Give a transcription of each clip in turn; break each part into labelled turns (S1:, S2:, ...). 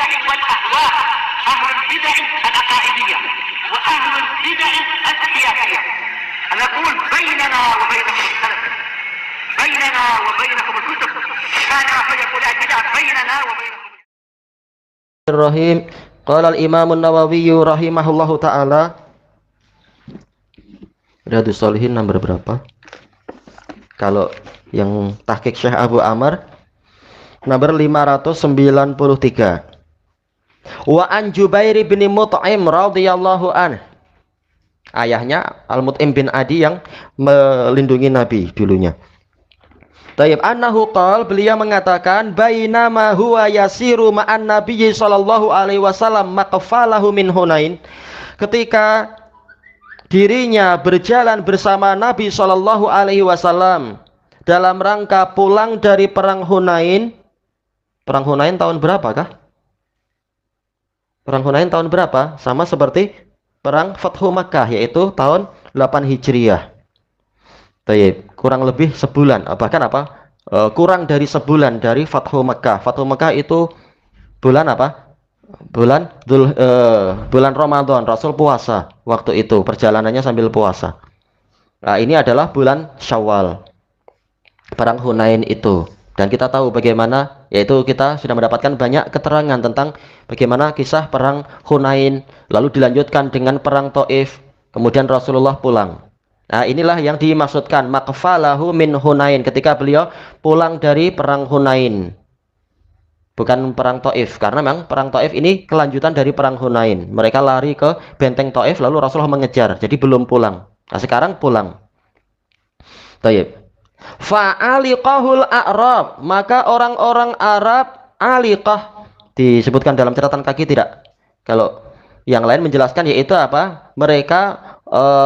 S1: البدع والأهواء، أهل البدع العقائدية وأهل البدع السياسية. نقول بيننا وبينكم السلف، بيننا وبينكم الكتب، كان فيقول البدع بيننا وبينكم.
S2: Bismillahirrahmanirrahim. Qala al-Imam an-Nawawi rahimahullahu taala. Riyadhus Shalihin nomor berapa? Kalau yang tahqiq Syekh Abu Amr nomor 593. Wa an Jubair bin Mut'im radhiyallahu an. Ayahnya Al-Mut'im bin Adi yang melindungi Nabi dulunya. Tayyib annahu qal, beliau mengatakan bainama huwa yasiru ma'an nabiyyi sallallahu alaihi wasallam maqfalahu min Hunain, ketika dirinya berjalan bersama Nabi sallallahu alaihi wasallam dalam rangka pulang dari perang Hunain. Perang Hunain tahun berapakah? Perang Hunain tahun berapa? Sama seperti perang Fathu Makkah, yaitu tahun 8 Hijriah. Tayyib, kurang lebih sebulan, bahkan kurang dari sebulan dari Fathu Makkah. Fathu Makkah itu bulan apa? Bulan Ramadan, Rasul puasa waktu itu, perjalanannya sambil puasa. Nah, ini adalah bulan Syawal, perang Hunain itu. Dan kita tahu bagaimana, yaitu kita sudah mendapatkan banyak keterangan tentang bagaimana kisah perang Hunain, lalu dilanjutkan dengan perang Taif, kemudian Rasulullah pulang. Nah, inilah yang dimaksudkan maqfalahu min Hunain, ketika beliau pulang dari perang Hunain, bukan perang Taif, karena memang perang Taif ini kelanjutan dari perang Hunain. Mereka lari ke benteng Taif, lalu Rasulullah mengejar, jadi belum pulang. Nah, sekarang pulang. Tayyib. Fa'aliqahul a'rab, maka orang-orang Arab, aliqah disebutkan dalam catatan kaki tidak? Kalau yang lain menjelaskan yaitu apa? Mereka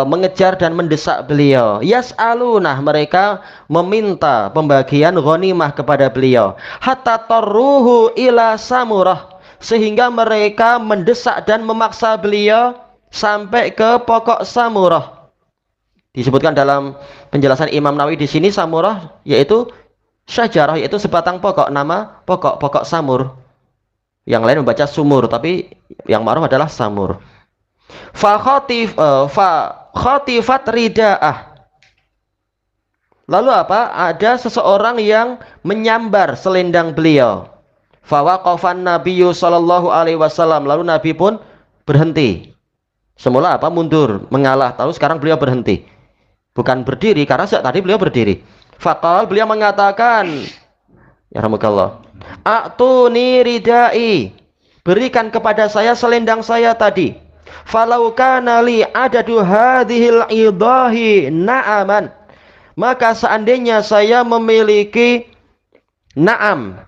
S2: mengejar dan mendesak beliau. Yas'alunah, mereka meminta pembagian ghanimah kepada beliau. Hatta tarruhu ila Samurah, sehingga mereka mendesak dan memaksa beliau sampai ke pokok Samurah. Disebutkan dalam penjelasan Imam Nawawi di sini Samurah yaitu syajarah, yaitu sebatang pokok, nama pokok Samur. Yang lain membaca sumur, tapi yang ma'ruf adalah Samur. Fa khatifat rida'ah. Lalu apa? Ada seseorang yang menyambar selendang beliau. Fa waqafan nabiyyu sallallahu alaihi wasallam. Lalu Nabi pun berhenti. Semula apa? Mundur, mengalah. Tahu sekarang beliau berhenti. Bukan berdiri, karena tadi beliau berdiri. Faqal, beliau mengatakan, ya rahmukallah, a'tuni ridai, berikan kepada saya selendang saya tadi. Falau kana li adadu hadhil idahi na'aman, maka seandainya saya memiliki na'am,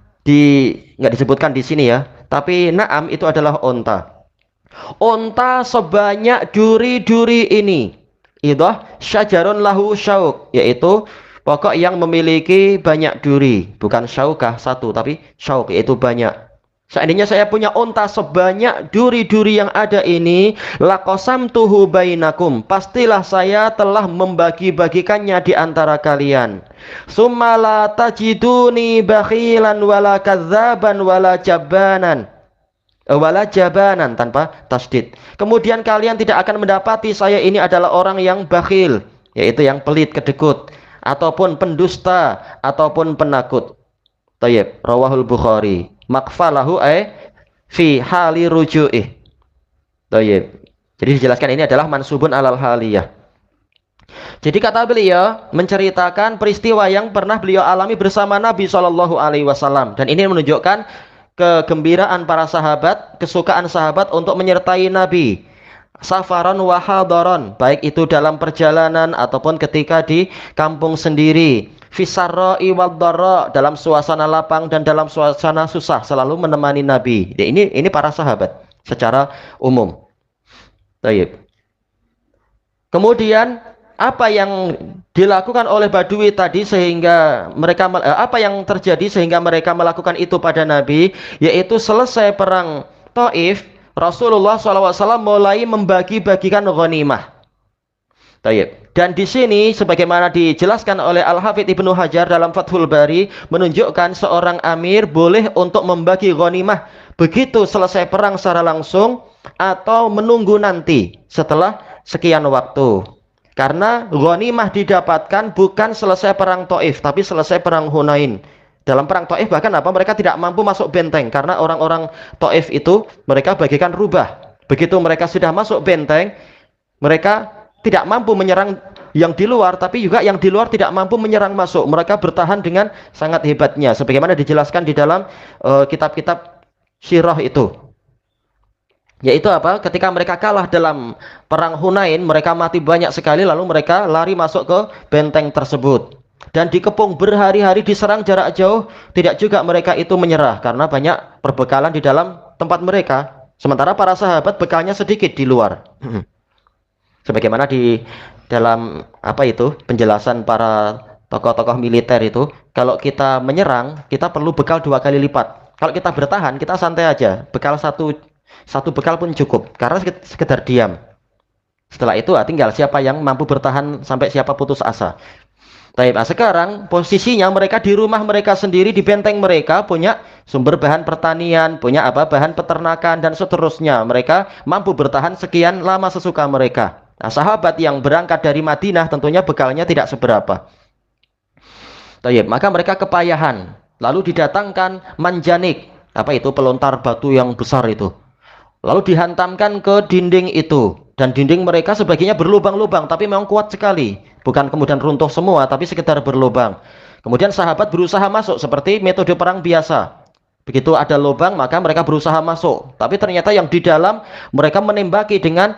S2: nggak disebutkan di sini ya, tapi na'am itu adalah onta. Onta sebanyak duri-duri ini. Idah syajarun lahu syauk, yaitu pokok yang memiliki banyak duri, bukan syaukah satu, tapi syauk, yaitu banyak. Seandainya saya punya onta sebanyak duri-duri yang ada ini, laqasamtuhu bainakum, pastilah saya telah membagi-bagikannya di antara kalian. Summa la tajiduni bakhilan wala kadzaban wala jabanan tanpa tasdid. Kemudian kalian tidak akan mendapati saya ini adalah orang yang bakhil, yaitu yang pelit, kedekut, ataupun pendusta, ataupun penakut. Tayyib, rawahul Bukhari. Maqfalahu fi hali ruju'ih. Tayyib. Jadi dijelaskan ini adalah mansubun alal haliyah. Jadi kata beliau menceritakan peristiwa yang pernah beliau alami bersama Nabi Shallallahu alaihi wasallam, dan ini menunjukkan kegembiraan para sahabat, kesukaan sahabat untuk menyertai Nabi. Safaran wa hadaran, baik itu dalam perjalanan ataupun ketika di kampung sendiri. Fisarra'i wadh-dharra, dalam suasana lapang dan dalam suasana susah, selalu menemani Nabi. Ini para sahabat secara umum. Baik. Kemudian apa yang dilakukan oleh Badui tadi sehingga mereka apa yang terjadi sehingga mereka melakukan itu pada Nabi, yaitu selesai perang Taif, Rasulullah SAW mulai membagi-bagikan ghanimah. Tayyib. Dan di sini sebagaimana dijelaskan oleh Al-Hafidz Ibnu Hajar dalam Fathul Bari, menunjukkan seorang amir boleh untuk membagi ghanimah begitu selesai perang secara langsung atau menunggu nanti setelah sekian waktu. Karena ghanimah didapatkan bukan selesai perang Taif, tapi selesai perang Hunain. Dalam perang Taif bahkan apa? Mereka tidak mampu masuk benteng karena orang-orang Taif itu mereka bagikan rubah. Begitu mereka sudah masuk benteng, mereka tidak mampu menyerang yang di luar, tapi juga yang di luar tidak mampu menyerang masuk. Mereka bertahan dengan sangat hebatnya, sebagaimana dijelaskan di dalam kitab-kitab sirah itu. Yaitu apa? Ketika mereka kalah dalam perang Hunain, mereka mati banyak sekali, lalu mereka lari masuk ke benteng tersebut. Dan dikepung berhari-hari, diserang jarak jauh, tidak juga mereka itu menyerah karena banyak perbekalan di dalam tempat mereka. Sementara para sahabat bekalnya sedikit di luar. Sebagaimana di dalam apa itu penjelasan para tokoh-tokoh militer itu, kalau kita menyerang, kita perlu bekal 2 kali lipat. Kalau kita bertahan, kita santai aja. Bekal satu bekal pun cukup karena sekedar diam. Setelah itu tinggal siapa yang mampu bertahan sampai siapa putus asa. Baik, nah sekarang posisinya mereka di rumah mereka sendiri, di benteng mereka, punya sumber bahan pertanian, punya apa bahan peternakan dan seterusnya. Mereka mampu bertahan sekian lama sesuka mereka. Nah, sahabat yang berangkat dari Madinah tentunya bekalnya tidak seberapa. Baik, maka mereka kepayahan. Lalu didatangkan manjanik, apa itu pelontar batu yang besar itu. Lalu dihantamkan ke dinding itu, dan dinding mereka sebagiannya berlubang-lubang, tapi memang kuat sekali. Bukan kemudian runtuh semua, tapi sekedar berlubang. Kemudian sahabat berusaha masuk seperti metode perang biasa. Begitu ada lubang, maka mereka berusaha masuk. Tapi ternyata yang di dalam mereka menembaki dengan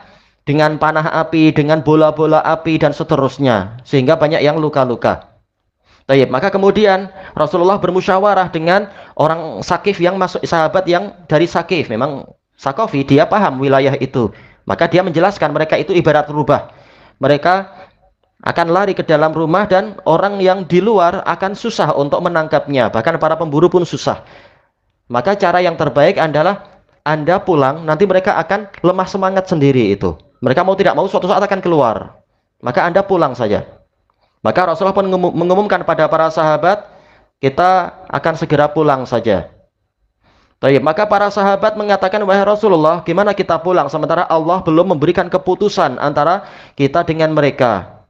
S2: panah api, dengan bola-bola api dan seterusnya, sehingga banyak yang luka-luka. Baik, maka kemudian Rasulullah bermusyawarah dengan orang Sakif yang masuk, sahabat yang dari Sakif, memang Sakofi, dia paham wilayah itu. Maka dia menjelaskan mereka itu ibarat rubah. Mereka akan lari ke dalam rumah dan orang yang di luar akan susah untuk menangkapnya. Bahkan para pemburu pun susah. Maka cara yang terbaik adalah Anda pulang, nanti mereka akan lemah semangat sendiri itu. Mereka mau tidak mau suatu saat akan keluar. Maka Anda pulang saja. Maka Rasulullah pun mengumumkan pada para sahabat, kita akan segera pulang saja. Baik, maka para sahabat mengatakan, wahai Rasulullah, gimana kita pulang sementara Allah belum memberikan keputusan antara kita dengan mereka.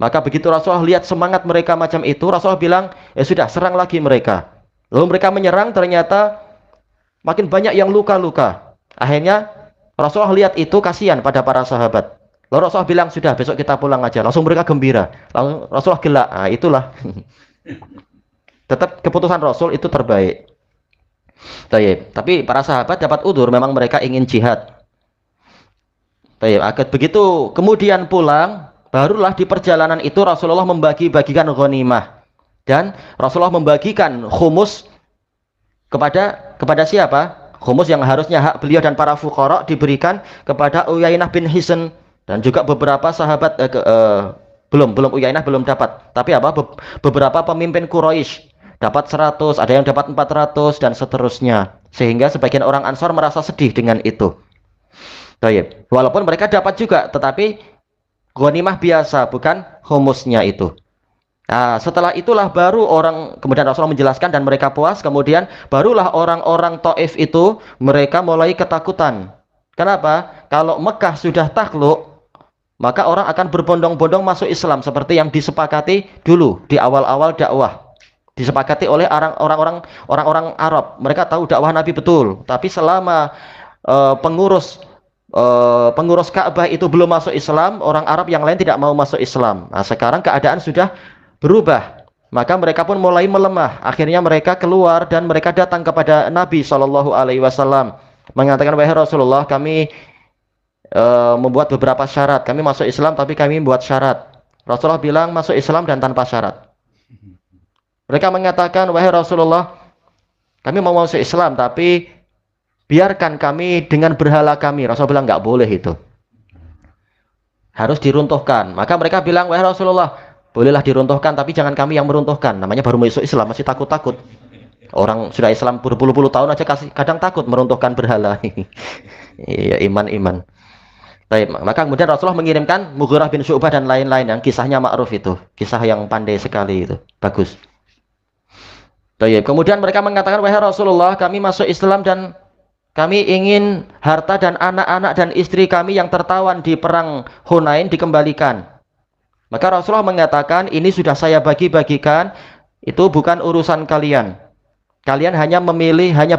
S2: Maka begitu Rasulullah lihat semangat mereka macam itu, Rasulullah bilang, ya sudah, serang lagi mereka. Lalu mereka menyerang, ternyata makin banyak yang luka-luka. Akhirnya Rasulullah lihat itu, kasihan pada para sahabat. Lalu Rasulullah bilang, sudah, besok kita pulang aja. Langsung mereka gembira. Lalu Rasulullah gelak. Nah, itulah. Tetap keputusan Rasul itu terbaik. Tapi para sahabat dapat udzur, memang mereka ingin jihad. Begitu kemudian pulang, barulah di perjalanan itu Rasulullah membagi-bagikan ghanimah. Dan Rasulullah membagikan khumus kepada siapa? Khumus yang harusnya hak beliau dan para fuqara diberikan kepada Uyainah bin Hisn dan juga beberapa sahabat belum Uyainah belum dapat. Tapi beberapa pemimpin Quraisy dapat 100, ada yang dapat 400 dan seterusnya. Sehingga sebagian orang Ansor merasa sedih dengan itu. Baik. Walaupun mereka dapat juga, tetapi ghanimah biasa, bukan humusnya itu. Nah, setelah itulah baru kemudian Rasulullah menjelaskan dan mereka puas, kemudian barulah orang-orang Taif itu mereka mulai ketakutan. Kenapa? Kalau Mekah sudah takluk, maka orang akan berbondong-bondong masuk Islam seperti yang disepakati dulu di awal-awal dakwah. Disepakati oleh orang-orang Arab. Mereka tahu dakwah Nabi betul, tapi selama pengurus Ka'bah itu belum masuk Islam, orang Arab yang lain tidak mau masuk Islam. Nah, sekarang keadaan sudah berubah, maka mereka pun mulai melemah. Akhirnya mereka keluar dan mereka datang kepada Nabi SAW mengatakan, wahai Rasulullah, kami membuat beberapa syarat. Kami masuk Islam tapi kami membuat syarat. Rasulullah bilang masuk Islam dan tanpa syarat. Mereka mengatakan, wahai Rasulullah, kami mau masuk Islam, tapi biarkan kami dengan berhala kami. Rasulullah bilang, nggak boleh itu. Harus diruntuhkan. Maka mereka bilang, wahai Rasulullah, bolehlah diruntuhkan, tapi jangan kami yang meruntuhkan. Namanya baru masuk Islam, masih takut-takut. Orang sudah Islam berpuluh-puluh tahun aja kadang takut meruntuhkan berhala. Iya, iman. Baik, maka kemudian Rasulullah mengirimkan Mughirah bin Syu'bah dan lain-lain yang kisahnya ma'ruf itu. Kisah yang pandai sekali itu. Bagus. Kemudian mereka mengatakan, wahai Rasulullah, kami masuk Islam dan kami ingin harta dan anak-anak dan istri kami yang tertawan di perang Hunain dikembalikan. Maka Rasulullah mengatakan, ini sudah saya bagi-bagikan, itu bukan urusan kalian. Kalian hanya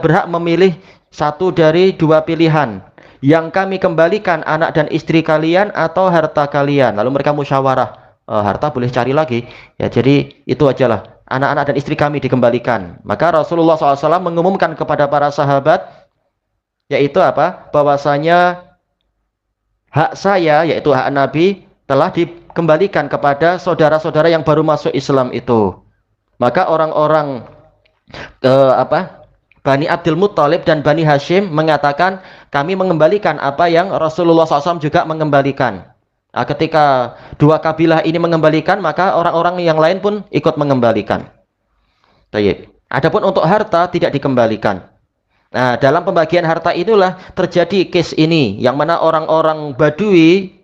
S2: berhak memilih satu dari dua pilihan. Yang kami kembalikan anak dan istri kalian atau harta kalian. Lalu mereka musyawarah, harta boleh cari lagi. Ya, jadi itu ajalah, anak-anak dan istri kami dikembalikan. Maka Rasulullah SAW mengumumkan kepada para sahabat, yaitu apa? Bahwasanya hak saya, yaitu hak Nabi, telah dikembalikan kepada saudara-saudara yang baru masuk Islam itu. Maka orang-orang Bani Abdul Muttalib dan Bani Hashim mengatakan, kami mengembalikan apa yang Rasulullah SAW juga mengembalikan. Nah, ketika dua kabilah ini mengembalikan, maka orang-orang yang lain pun ikut mengembalikan. Baik. Adapun untuk harta tidak dikembalikan. Nah, dalam pembagian harta itulah terjadi case ini, yang mana orang-orang Badui,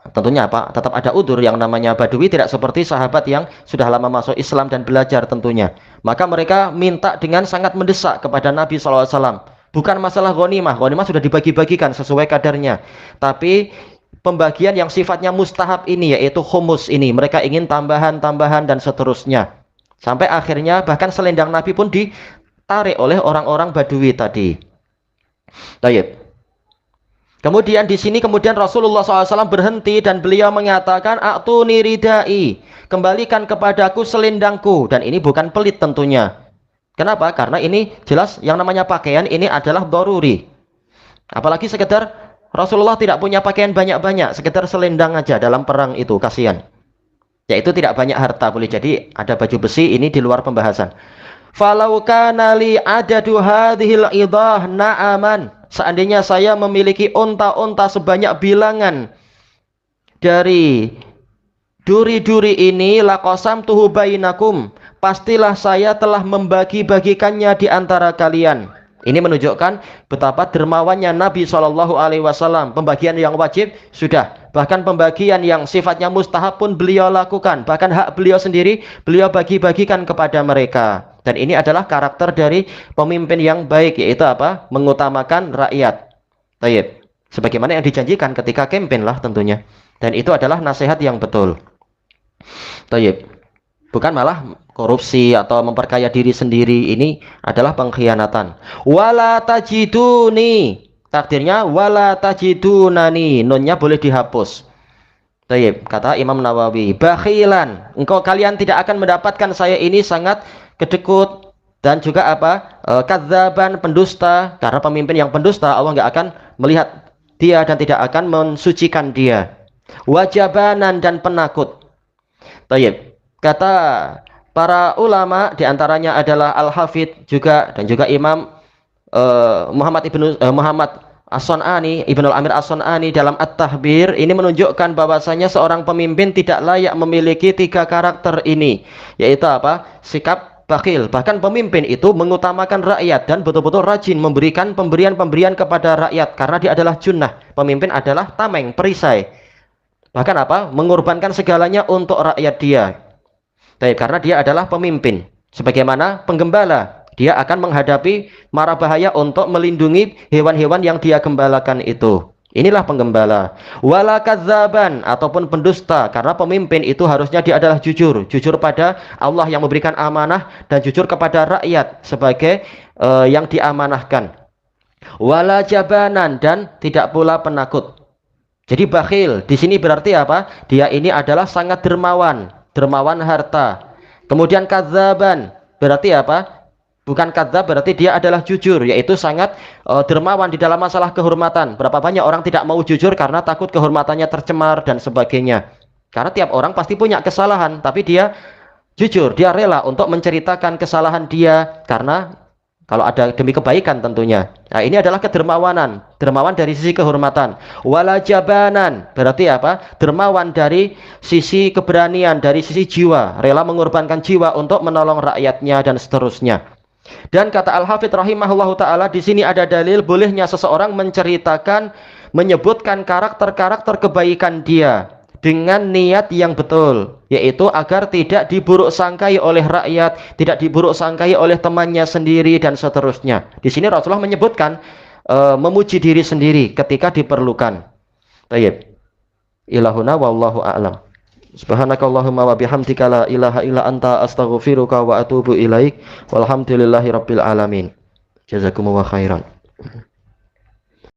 S2: tentunya tetap ada udzur, yang namanya Badui tidak seperti sahabat yang sudah lama masuk Islam dan belajar tentunya. Maka mereka minta dengan sangat mendesak kepada Nabi SAW. Bukan masalah ghanimah sudah dibagi-bagikan sesuai kadarnya. Tapi pembagian yang sifatnya mustahab ini, yaitu khumus ini, mereka ingin tambahan-tambahan dan seterusnya. Sampai akhirnya bahkan selendang Nabi pun ditarik oleh orang-orang Badui tadi. Baik. Kemudian di sini Rasulullah SAW berhenti dan beliau mengatakan, "A'tuni ridai, kembalikan kepadaku selendangku." Dan ini bukan pelit tentunya. Kenapa? Karena ini jelas yang namanya pakaian ini adalah daruri. Apalagi sekedar Rasulullah tidak punya pakaian banyak-banyak, sekedar selendang aja dalam perang itu, kasihan. Yaitu tidak banyak harta, boleh jadi ada baju besi, ini di luar pembahasan. Falau kana li adadu hadhil idah na'aman. Seandainya saya memiliki unta-unta sebanyak bilangan dari duri-duri ini, laqasam tuhu bainakum, pastilah saya telah membagi-bagikannya di antara kalian. Ini menunjukkan betapa dermawannya Nabi SAW. Pembagian yang wajib sudah, bahkan pembagian yang sifatnya mustahab pun beliau lakukan. Bahkan hak beliau sendiri beliau bagi-bagikan kepada mereka. Dan ini adalah karakter dari pemimpin yang baik, yaitu apa? Mengutamakan rakyat. Baik. Sebagaimana yang dijanjikan ketika campaign lah tentunya. Dan itu adalah nasihat yang betul. Baik. Bukan malah korupsi atau memperkaya diri sendiri, ini adalah pengkhianatan. Wala tajiduni. Takdirnya wala tajidunani. Nunnya boleh dihapus. Baik, kata Imam Nawawi, bakhilan, kalian tidak akan mendapatkan saya ini sangat kedekut, dan juga kadzaban, pendusta. Karena pemimpin yang pendusta, Allah nggak akan melihat dia dan tidak akan mensucikan dia. Wajabanan, dan penakut. Baik, kata para ulama, diantaranya adalah Al-Hafidh juga, dan juga Imam Muhammad As-Sun'ani, Ibnul Amir As-Sun'ani dalam At-Tahbir, ini menunjukkan bahwasanya seorang pemimpin tidak layak memiliki 3 karakter ini, yaitu sikap bakhil. Bahkan pemimpin itu mengutamakan rakyat dan betul-betul rajin memberikan pemberian-pemberian kepada rakyat, karena dia adalah junnah. Pemimpin adalah tameng, perisai. Bahkan mengorbankan segalanya untuk rakyat dia. Karena dia adalah pemimpin. Sebagaimana penggembala, dia akan menghadapi mara bahaya untuk melindungi hewan-hewan yang dia gembalakan itu. Inilah penggembala. Wala kadzaban, ataupun pendusta, karena pemimpin itu harusnya dia adalah jujur pada Allah yang memberikan amanah, dan jujur kepada rakyat sebagai yang diamanahkan. Wala jabanan, dan tidak pula penakut. Jadi bakhil di sini berarti apa? Dia ini adalah sangat dermawan harta. Kemudian kadzaban berarti apa? Bukan kadzab, berarti dia adalah jujur, yaitu sangat dermawan di dalam masalah kehormatan. Berapa banyak orang tidak mau jujur karena takut kehormatannya tercemar dan sebagainya. Karena tiap orang pasti punya kesalahan, tapi dia jujur, dia rela untuk menceritakan kesalahan dia, karena kalau ada demi kebaikan tentunya. Nah, ini adalah kedermawanan, dermawan dari sisi kehormatan. Wala jabanan, berarti apa? Dermawan dari sisi keberanian, dari sisi jiwa, rela mengorbankan jiwa untuk menolong rakyatnya dan seterusnya. Dan kata Al-Hafidh rahimahullahu ta'ala, di sini ada dalil bolehnya seseorang menyebutkan karakter-karakter kebaikan dia, dengan niat yang betul, yaitu agar tidak diburuk sangkai oleh rakyat, tidak diburuk sangkai oleh temannya sendiri dan seterusnya. Di sini Rasulullah menyebutkan memuji diri sendiri ketika diperlukan. Baik. Ilahuna wallahu a'lam. Subhanakallahumma wa bihamdika la ilaha illa anta astaghfiruka wa atubu ilaik. Walhamdulillahi rabbil alamin. Jazakumullahu khairan.